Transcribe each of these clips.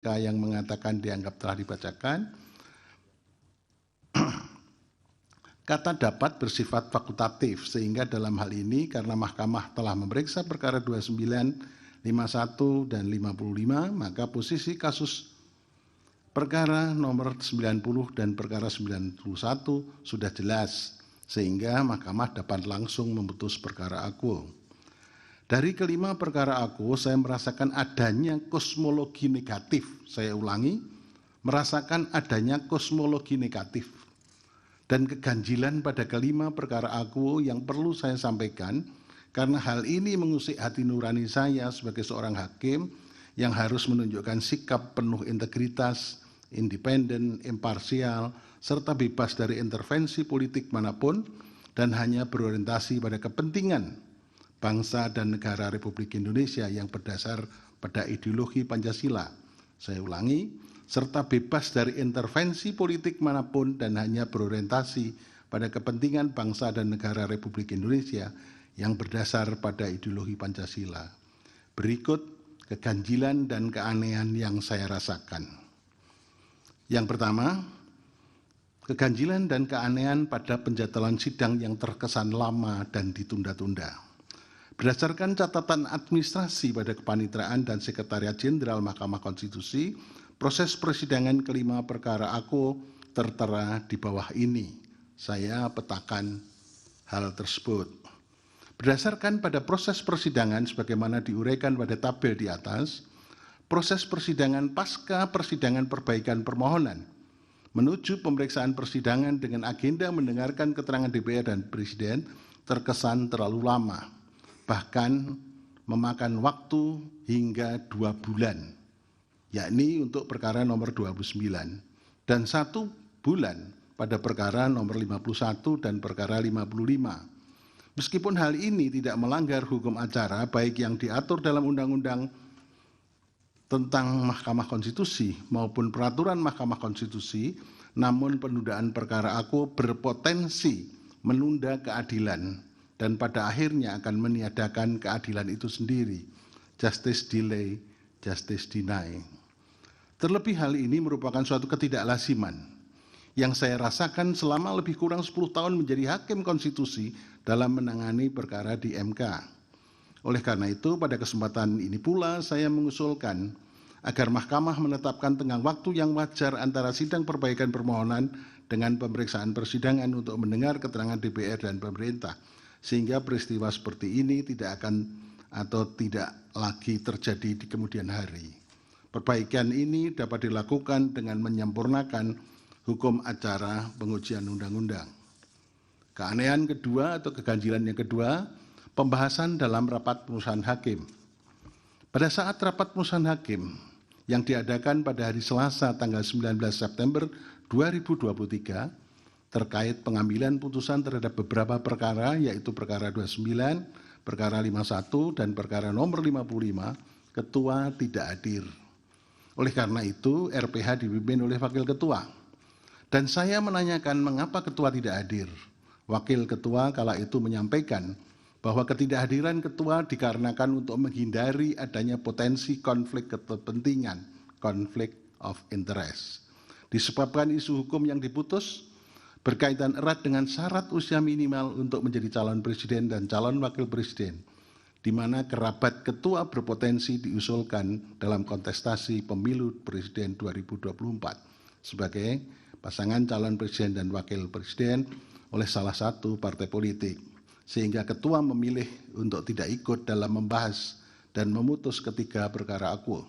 yang mengatakan dianggap telah dibacakan. Kata dapat bersifat fakultatif, sehingga dalam hal ini karena Mahkamah telah memeriksa perkara 29, 51, dan 55, maka posisi kasus perkara nomor 90 dan perkara 91 sudah jelas, sehingga Mahkamah dapat langsung memutus perkara akuo. Dari kelima perkara akuo, saya merasakan adanya kosmologi negatif. Saya ulangi, merasakan adanya kosmologi negatif dan keganjilan pada kelima perkara akuo yang perlu saya sampaikan, karena hal ini mengusik hati nurani saya sebagai seorang hakim yang harus menunjukkan sikap penuh integritas, independen, imparsial, serta bebas dari intervensi politik manapun, dan hanya berorientasi pada kepentingan bangsa dan negara Republik Indonesia yang berdasar pada ideologi Pancasila. Saya ulangi, serta bebas dari intervensi politik manapun dan hanya berorientasi pada kepentingan bangsa dan negara Republik Indonesia yang berdasar pada ideologi Pancasila. Berikut keganjilan dan keanehan yang saya rasakan. Yang pertama, keganjilan dan keanehan pada penjadwalan sidang yang terkesan lama dan ditunda-tunda. Berdasarkan catatan administrasi pada Kepanitraan dan Sekretariat Jenderal Mahkamah Konstitusi, proses persidangan kelima perkara akuo tertera di bawah ini. Saya petakan hal tersebut. Berdasarkan pada proses persidangan sebagaimana diuraikan pada tabel di atas, proses persidangan pasca persidangan perbaikan permohonan menuju pemeriksaan persidangan dengan agenda mendengarkan keterangan DPR dan Presiden terkesan terlalu lama, bahkan memakan waktu hingga 2 bulan, yakni untuk perkara nomor 29 dan 1 bulan pada perkara nomor 51 dan perkara 55. Meskipun hal ini tidak melanggar hukum acara baik yang diatur dalam Undang-Undang tentang Mahkamah Konstitusi maupun peraturan Mahkamah Konstitusi, namun penundaan perkara akuo berpotensi menunda keadilan dan pada akhirnya akan meniadakan keadilan itu sendiri. Justice delay, justice deny. Terlebih hal ini merupakan suatu ketidaklasiman yang saya rasakan selama lebih kurang 10 tahun menjadi hakim konstitusi dalam menangani perkara di MK. Oleh karena itu, pada kesempatan ini pula saya mengusulkan agar Mahkamah menetapkan tenggang waktu yang wajar antara sidang perbaikan permohonan dengan pemeriksaan persidangan untuk mendengar keterangan DPR dan pemerintah, sehingga peristiwa seperti ini tidak akan atau tidak lagi terjadi di kemudian hari. Perbaikan ini dapat dilakukan dengan menyempurnakan hukum acara pengujian undang-undang. Keanehan kedua atau keganjilan yang kedua, pembahasan dalam rapat pemusyawaratan hakim. Pada saat rapat pemusyawaratan hakim yang diadakan pada hari Selasa tanggal 19 September 2023 terkait pengambilan putusan terhadap beberapa perkara, yaitu perkara 29, perkara 51, dan perkara nomor 55, ketua tidak hadir. Oleh karena itu, RPH dipimpin oleh wakil ketua. Dan saya menanyakan mengapa ketua tidak hadir. Wakil ketua kala itu menyampaikan bahwa ketidakhadiran ketua dikarenakan untuk menghindari adanya potensi konflik kepentingan, conflict of interest. Disebabkan isu hukum yang diputus berkaitan erat dengan syarat usia minimal untuk menjadi calon presiden dan calon wakil presiden, di mana kerabat ketua berpotensi diusulkan dalam kontestasi pemilu presiden 2024 sebagai pasangan calon presiden dan wakil presiden oleh salah satu partai politik, sehingga ketua memilih untuk tidak ikut dalam membahas dan memutus ketiga perkara akuo.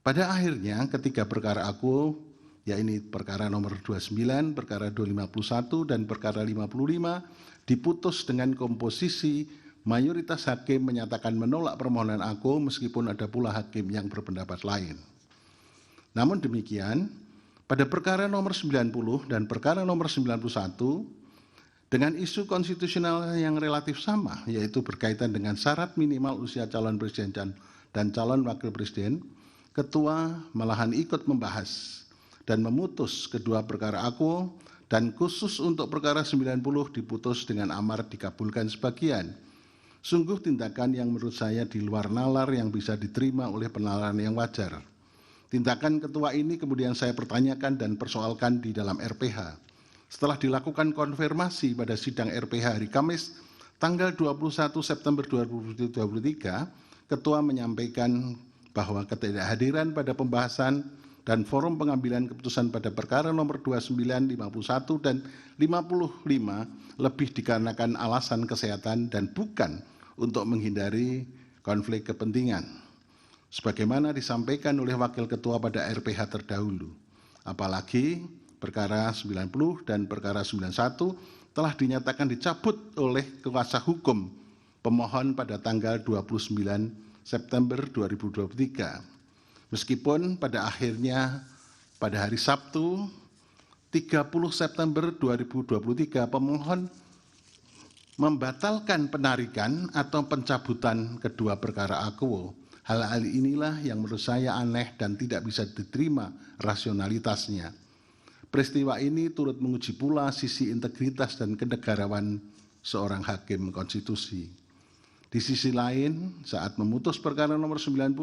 Pada akhirnya ketiga perkara akuo, yaitu perkara nomor 29, perkara 251, dan perkara 55, diputus dengan komposisi mayoritas hakim menyatakan menolak permohonan akuo meskipun ada pula hakim yang berpendapat lain. Namun demikian, pada perkara nomor 90 dan perkara nomor 91, dengan isu konstitusional yang relatif sama, yaitu berkaitan dengan syarat minimal usia calon presiden dan calon wakil presiden, ketua malahan ikut membahas dan memutus kedua perkara akuo, dan khusus untuk perkara 90 diputus dengan amar dikabulkan sebagian. Sungguh tindakan yang menurut saya di luar nalar yang bisa diterima oleh penalaran yang wajar. Tindakan ketua ini kemudian saya pertanyakan dan persoalkan di dalam RPH. Setelah dilakukan konfirmasi pada sidang RPH hari Kamis, tanggal 21 September 2023, ketua menyampaikan bahwa ketidakhadiran pada pembahasan dan forum pengambilan keputusan pada perkara nomor 29, 51, dan 55 lebih dikarenakan alasan kesehatan dan bukan untuk menghindari konflik kepentingan. Sebagaimana disampaikan oleh Wakil Ketua pada RPH terdahulu. Apalagi perkara 90 dan perkara 91 telah dinyatakan dicabut oleh kuasa hukum pemohon pada tanggal 29 September 2023. Meskipun pada akhirnya pada hari Sabtu 30 September 2023 pemohon membatalkan penarikan atau pencabutan kedua perkara akuo. Hal-hal inilah yang menurut saya aneh dan tidak bisa diterima rasionalitasnya. Peristiwa ini turut menguji pula sisi integritas dan kenegarawan seorang hakim konstitusi. Di sisi lain, saat memutus perkara nomor 90,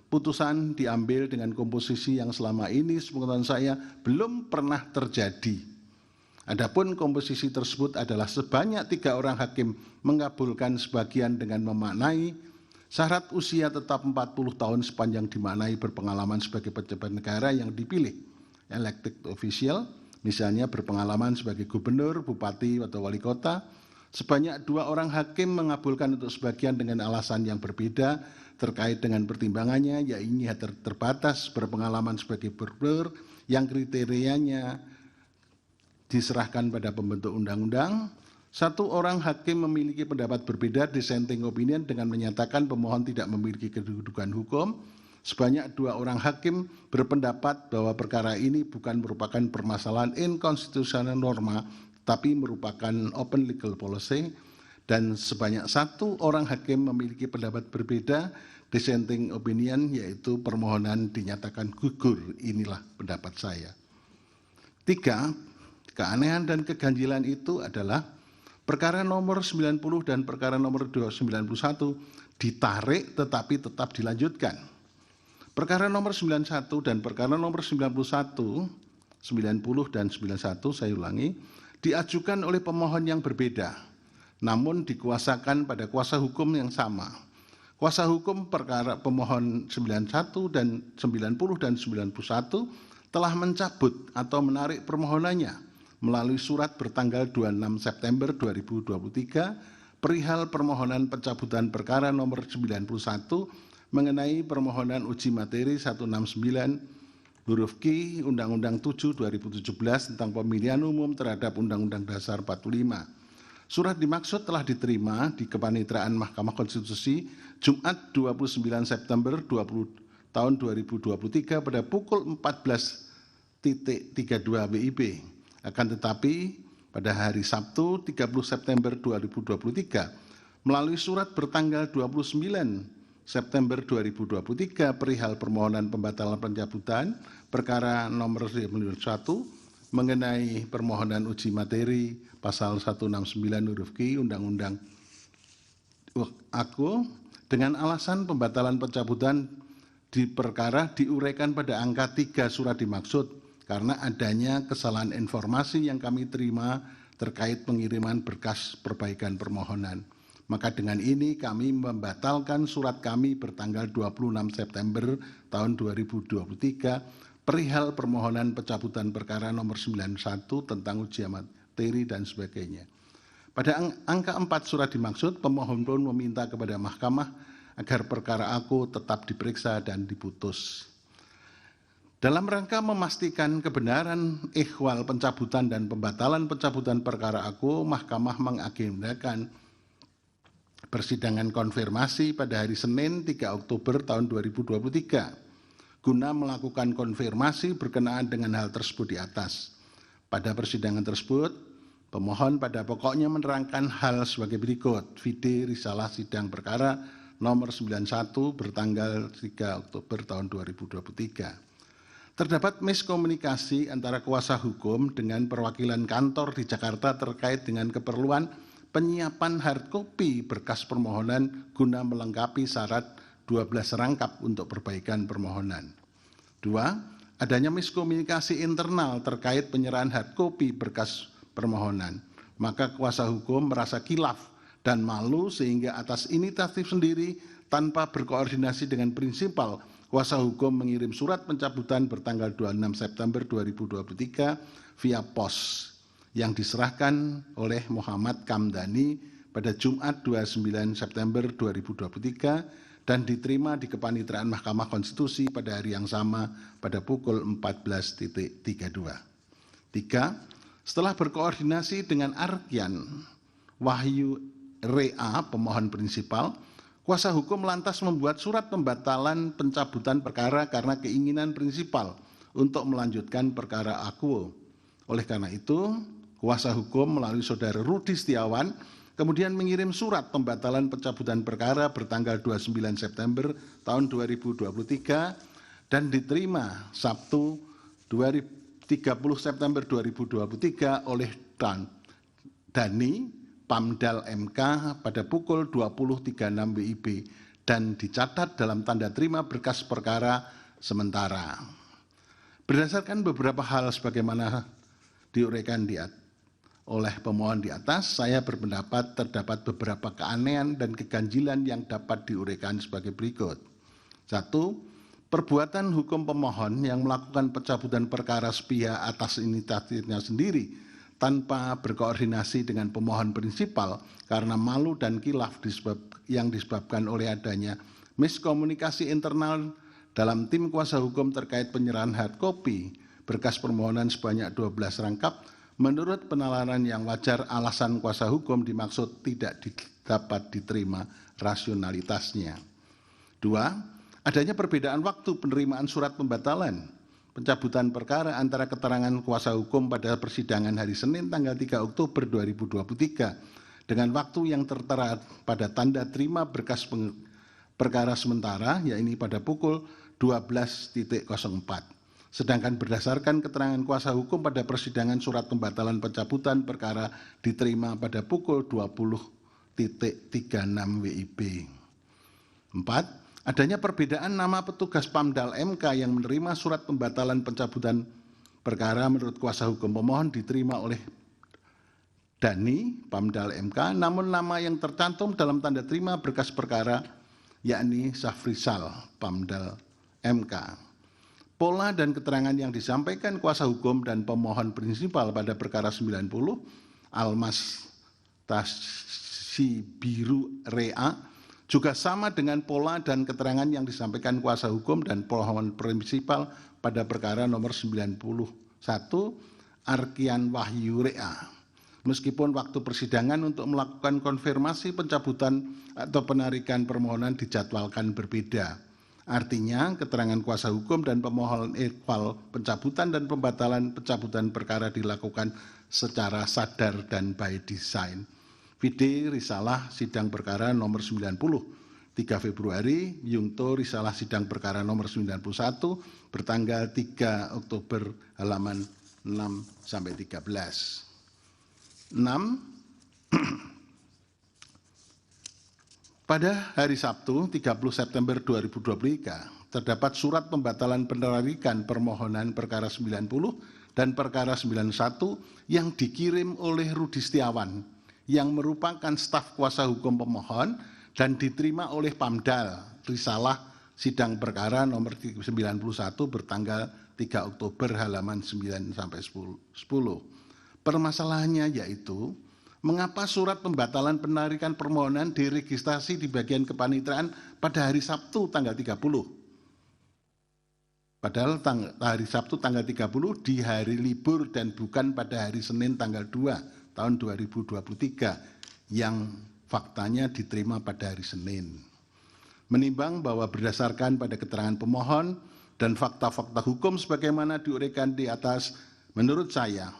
putusan diambil dengan komposisi yang selama ini sepengetahuan saya belum pernah terjadi. Adapun komposisi tersebut adalah sebanyak 3 orang hakim mengabulkan sebagian dengan memaknai syarat usia tetap 40 tahun sepanjang dimaknai berpengalaman sebagai pejabat negara yang dipilih elected official, misalnya berpengalaman sebagai gubernur, bupati, atau wali kota. Sebanyak 2 orang hakim mengabulkan untuk sebagian dengan alasan yang berbeda terkait dengan pertimbangannya, yaitu terbatas berpengalaman sebagai gubernur yang kriterianya diserahkan pada pembentuk undang-undang. 1 orang hakim memiliki pendapat berbeda dissenting opinion dengan menyatakan pemohon tidak memiliki kedudukan hukum. Sebanyak 2 orang hakim berpendapat bahwa perkara ini bukan merupakan permasalahan inkonstitusional norma, tapi merupakan open legal policy. Dan sebanyak 1 orang hakim memiliki pendapat berbeda dissenting opinion, yaitu permohonan dinyatakan gugur. Inilah pendapat saya. 3, keanehan dan keganjilan itu adalah perkara nomor 90 dan perkara nomor 91 ditarik tetapi tetap dilanjutkan. Perkara nomor 91 dan perkara nomor 90 dan 91, saya ulangi, diajukan oleh pemohon yang berbeda, namun dikuasakan pada kuasa hukum yang sama. Kuasa hukum perkara pemohon 91 dan 90 dan 91 telah mencabut atau menarik permohonannya melalui surat bertanggal 26 September 2023 perihal permohonan pencabutan perkara nomor 91 mengenai permohonan uji materi 169 huruf Q Undang-Undang 7 2017 tentang pemilihan umum terhadap Undang-Undang Dasar 45. Surat dimaksud telah diterima di Kepanitraan Mahkamah Konstitusi Jumat 29 September tahun 2023 pada pukul 14.32 WIB. Akan tetapi pada hari Sabtu 30 September 2023 melalui surat bertanggal 29 September 2023 perihal permohonan pembatalan pencabutan perkara nomor 91 mengenai permohonan uji materi pasal 169 huruf Q Undang-Undang Aku dengan alasan pembatalan pencabutan di perkara diuraikan pada angka 3 surat dimaksud karena adanya kesalahan informasi yang kami terima terkait pengiriman berkas perbaikan permohonan. Maka dengan ini kami membatalkan surat kami bertanggal 26 September tahun 2023 perihal permohonan pencabutan perkara nomor 91 tentang uji materi dan sebagainya. Pada angka 4 surat dimaksud, pemohon pun meminta kepada mahkamah agar perkara aku tetap diperiksa dan diputus. Dalam rangka memastikan kebenaran ikhwal pencabutan dan pembatalan pencabutan perkara aku, mahkamah mengagendakan persidangan konfirmasi pada hari Senin 3 Oktober tahun 2023 guna melakukan konfirmasi berkenaan dengan hal tersebut di atas. Pada persidangan tersebut, pemohon pada pokoknya menerangkan hal sebagai berikut. Vide risalah sidang perkara nomor 91 bertanggal 3 Oktober tahun 2023. Terdapat miskomunikasi antara kuasa hukum dengan perwakilan kantor di Jakarta terkait dengan keperluan penyiapan hard copy berkas permohonan guna melengkapi syarat 12 rangkap untuk perbaikan permohonan. 2. Adanya miskomunikasi internal terkait penyerahan hard copy berkas permohonan. Maka kuasa hukum merasa kilaf dan malu sehingga atas inisiatif sendiri tanpa berkoordinasi dengan prinsipal, kuasa hukum mengirim surat pencabutan bertanggal 26 September 2023 via pos yang diserahkan oleh Muhammad Kamdani pada Jumat 29 September 2023 dan diterima di Kepanitraan Mahkamah Konstitusi pada hari yang sama pada pukul 14.32. 3. Setelah berkoordinasi dengan Arkian Wahyu Rea, pemohon prinsipal, kuasa hukum lantas membuat surat pembatalan pencabutan perkara karena keinginan prinsipal untuk melanjutkan perkara akuo. Oleh karena itu, kuasa hukum melalui saudara Rudi Setiawan kemudian mengirim surat pembatalan pencabutan perkara bertanggal 29 September tahun 2023 dan diterima Sabtu 30 September 2023 oleh Dani Pamdal MK pada pukul 20.36 WIB dan dicatat dalam tanda terima berkas perkara sementara. Berdasarkan beberapa hal sebagaimana diuraikan oleh pemohon di atas, saya berpendapat terdapat beberapa keanehan dan keganjilan yang dapat diuraikan sebagai berikut. 1. Perbuatan hukum pemohon yang melakukan pencabutan perkara sepihak atas inisiatifnya sendiri tanpa berkoordinasi dengan pemohon prinsipal karena malu dan kilaf yang disebabkan oleh adanya miskomunikasi internal dalam tim kuasa hukum terkait penyerahan hard copy berkas permohonan sebanyak 12 rangkap. Menurut penalaran yang wajar, alasan kuasa hukum dimaksud tidak dapat diterima rasionalitasnya. 2. Adanya perbedaan waktu penerimaan surat pembatalan pencabutan perkara antara keterangan kuasa hukum pada persidangan hari Senin tanggal 3 Oktober 2023 dengan waktu yang tertera pada tanda terima berkas perkara sementara, yaitu pada pukul 12.04. Sedangkan berdasarkan keterangan kuasa hukum pada persidangan surat pembatalan pencabutan perkara diterima pada pukul 20.36 WIB. 4. Adanya perbedaan nama petugas Pamdal MK yang menerima surat pembatalan pencabutan perkara menurut kuasa hukum pemohon diterima oleh Dani Pamdal MK, namun nama yang tercantum dalam tanda terima berkas perkara yakni Safrisal Pamdal MK. Pola dan keterangan yang disampaikan kuasa hukum dan pemohon prinsipal pada perkara 90 Almas Tasibiru Rea juga sama dengan pola dan keterangan yang disampaikan kuasa hukum dan pemohon prinsipal pada perkara nomor 91 Arkian Wahyu Rea. Meskipun waktu persidangan untuk melakukan konfirmasi pencabutan atau penarikan permohonan dijadwalkan berbeda. Artinya, keterangan kuasa hukum dan pemohon ikhwal pencabutan dan pembatalan pencabutan perkara dilakukan secara sadar dan by design. Vide Risalah Sidang Perkara nomor 90, 3 Februari, Yungto Risalah Sidang Perkara nomor 91, bertanggal 3 Oktober halaman 6-13. 6. Pada hari Sabtu 30 September 2023 terdapat surat pembatalan penarikan permohonan perkara 90 dan perkara 91 yang dikirim oleh Rudi Setiawan yang merupakan staf kuasa hukum pemohon dan diterima oleh Pamdal Risalah Sidang Perkara nomor 91 bertanggal 3 Oktober halaman 9-10. Permasalahannya yaitu mengapa surat pembatalan penarikan permohonan diregistrasi di bagian kepanitraan pada hari Sabtu tanggal 30? Padahal hari Sabtu tanggal 30 di hari libur dan bukan pada hari Senin tanggal 2 tahun 2023 yang faktanya diterima pada hari Senin. Menimbang bahwa berdasarkan pada keterangan pemohon dan fakta-fakta hukum sebagaimana diuraikan di atas, menurut saya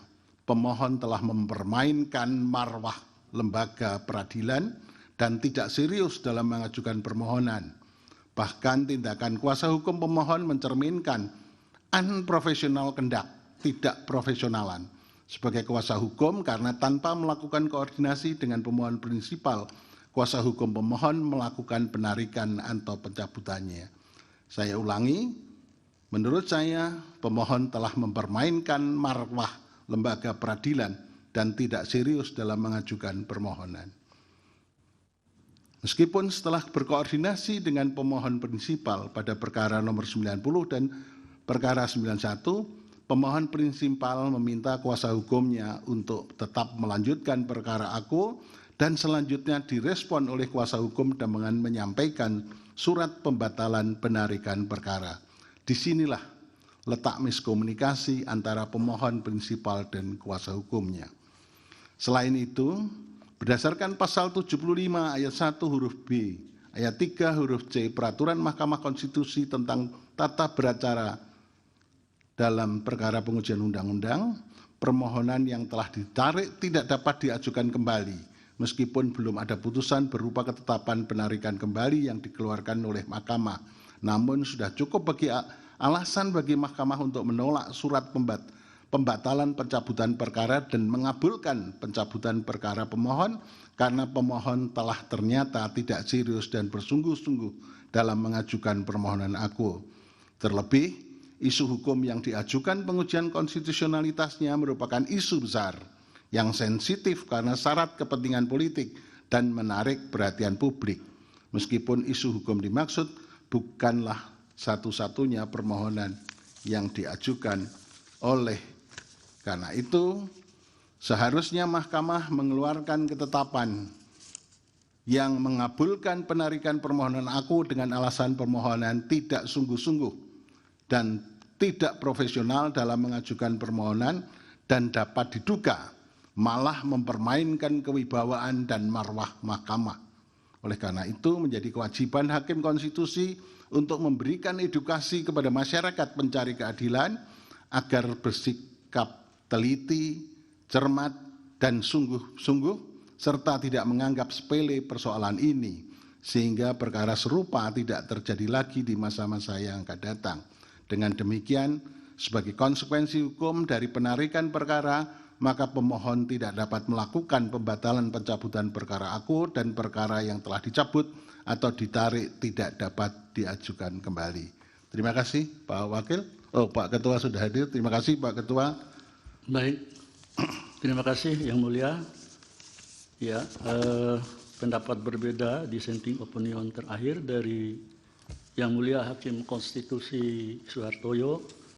pemohon telah mempermainkan marwah lembaga peradilan dan tidak serius dalam mengajukan permohonan. Bahkan tindakan kuasa hukum pemohon mencerminkan unprofesional kendak, tidak profesionalan sebagai kuasa hukum karena tanpa melakukan koordinasi dengan pemohon prinsipal, kuasa hukum pemohon melakukan penarikan atau pencabutannya. Saya ulangi, Menurut saya, pemohon telah mempermainkan marwah lembaga peradilan dan tidak serius dalam mengajukan permohonan. Meskipun setelah berkoordinasi dengan pemohon prinsipal pada perkara nomor 90 dan perkara 91, pemohon prinsipal meminta kuasa hukumnya untuk tetap melanjutkan perkara aku dan selanjutnya direspon oleh kuasa hukum dengan menyampaikan surat pembatalan penarikan perkara. Disinilah letak miskomunikasi antara pemohon prinsipal dan kuasa hukumnya. Selain itu, berdasarkan pasal 75 ayat 1 huruf B, ayat 3 huruf C Peraturan Mahkamah Konstitusi tentang tata beracara dalam perkara pengujian undang-undang, permohonan yang telah ditarik tidak dapat diajukan kembali, meskipun belum ada putusan berupa ketetapan penarikan kembali yang dikeluarkan oleh mahkamah. Namun sudah cukup bagi alasan bagi mahkamah untuk menolak surat pembatalan pencabutan perkara dan mengabulkan pencabutan perkara pemohon karena pemohon telah ternyata tidak serius dan bersungguh-sungguh dalam mengajukan permohonan aku. Terlebih, isu hukum yang diajukan pengujian konstitusionalitasnya merupakan isu besar yang sensitif karena syarat kepentingan politik dan menarik perhatian publik. Meskipun isu hukum dimaksud bukanlah satu-satunya permohonan yang diajukan oleh karena itu seharusnya mahkamah mengeluarkan ketetapan yang mengabulkan penarikan permohonan aku dengan alasan permohonan tidak sungguh-sungguh dan tidak profesional dalam mengajukan permohonan dan dapat diduga malah mempermainkan kewibawaan dan marwah mahkamah. Oleh karena itu menjadi kewajiban hakim konstitusi untuk memberikan edukasi kepada masyarakat pencari keadilan agar bersikap teliti, cermat, dan sungguh-sungguh serta tidak menganggap sepele persoalan ini sehingga perkara serupa tidak terjadi lagi di masa-masa yang akan datang. Dengan demikian, sebagai konsekuensi hukum dari penarikan perkara, maka pemohon tidak dapat melakukan pembatalan pencabutan perkara aku dan perkara yang telah dicabut atau ditarik tidak dapat diajukan kembali. Terima kasih Pak Wakil. Pak Ketua sudah hadir. Terima kasih Pak Ketua. Baik, terima kasih Yang Mulia. Ya, pendapat berbeda dissenting opinion terakhir dari Yang Mulia Hakim Konstitusi Soehartoyo